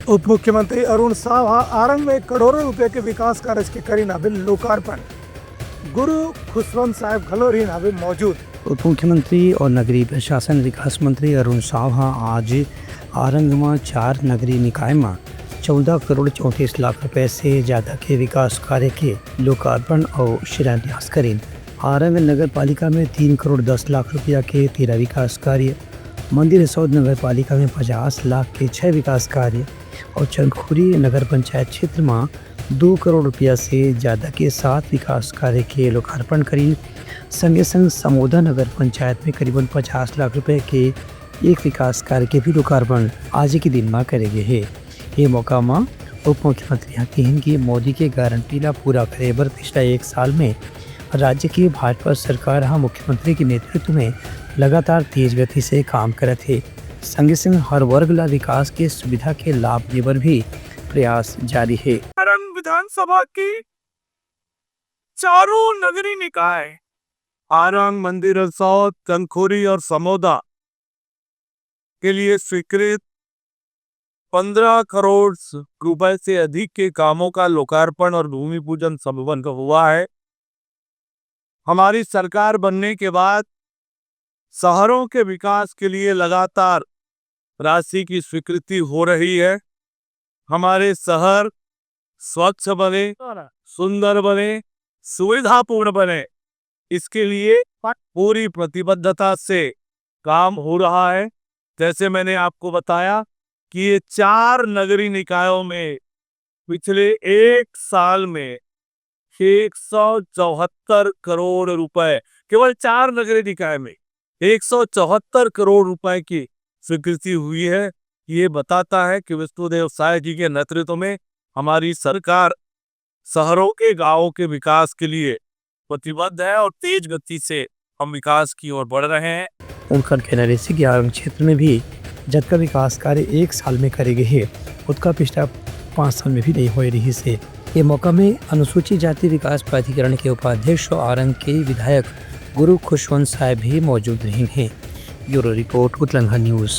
उप मुख्यमंत्री अरुण साहा आरंग में करोड़ों रुपए के विकास कार्य के करी नावे लोकार्पण। गुरु खुशवंत साहब घलोरी नावे मौजूद। उप मुख्यमंत्री और नगरीय प्रशासन विकास मंत्री अरुण साहा आज आरंग में 4 नगरीय निकाय में 14 करोड़ 34 लाख रुपए से ज़्यादा के विकास कार्य के लोकार्पण और शिलान्यास करें। आरंग नगर पालिका में 3 करोड़ 10 लाख रुपया के 13 विकास कार्य, मंदिर हसौद नगर पालिका में 50 लाख के 6 विकास कार्य और चंदखुरी नगर पंचायत क्षेत्र में 2 करोड़ रुपया से ज़्यादा के 7 विकास कार्य के लोकार्पण करी। संगे संग समोदा नगर पंचायत में करीबन 50 लाख रुपए के एक विकास कार्य के भी लोकार्पण आज के दिन में करेंगे है। ये मौका में उप मुख्यमंत्री कहन कि मोदी के गारंटी ला पूरा करे बर पिछला 1 साल में राज्य की भाजपा सरकार मुख्यमंत्री के नेतृत्व में लगातार तेज गति से काम करत है। संगे संग हर वर्ग ला विकास के सुविधा के लाभ देवर भी प्रयास जारी है। आरंग विधानसभा की चारों नगरीय निकाय आरंग, मंदिर हसौद, चंदखुरी और समोदा के लिए स्वीकृत 15 करोड़ रुपए से अधिक के कामों का लोकार्पण और भूमि पूजन संपन्न हुआ है। हमारी सरकार बनने के बाद शहरों के विकास के लिए लगातार राशि की स्वीकृति हो रही है। हमारे शहर स्वच्छ बने, सुंदर बने, सुविधापूर्ण बने, इसके लिए पूरी प्रतिबद्धता से काम हो रहा है। जैसे मैंने आपको बताया कि ये 4 नगरीय निकायों में पिछले 1 साल में 174 करोड़ रुपए, केवल 4 नगरीय निकाय में 174 करोड़ रुपए की स्वीकृति हुई है। ये बताता है कि विष्णुदेव साय जी के नेतृत्व में हमारी सरकार शहरों के गांवों के विकास के लिए प्रतिबद्ध है और तेज गति से हम विकास की ओर बढ़ रहे हैं। उनका कहना है कि आरंग क्षेत्र में भी जतका विकास कार्य 1 साल में करेंगे है, उसका पिछला 5 साल में भी नहीं हो रही से। ये मौका में अनुसूचित जाति विकास प्राधिकरण के उपाध्यक्ष और आरंग के विधायक गुरु खुशवंत साहब भी मौजूद रहे हैं। ब्यूरो रिपोर्ट, उतलंघा न्यूज़।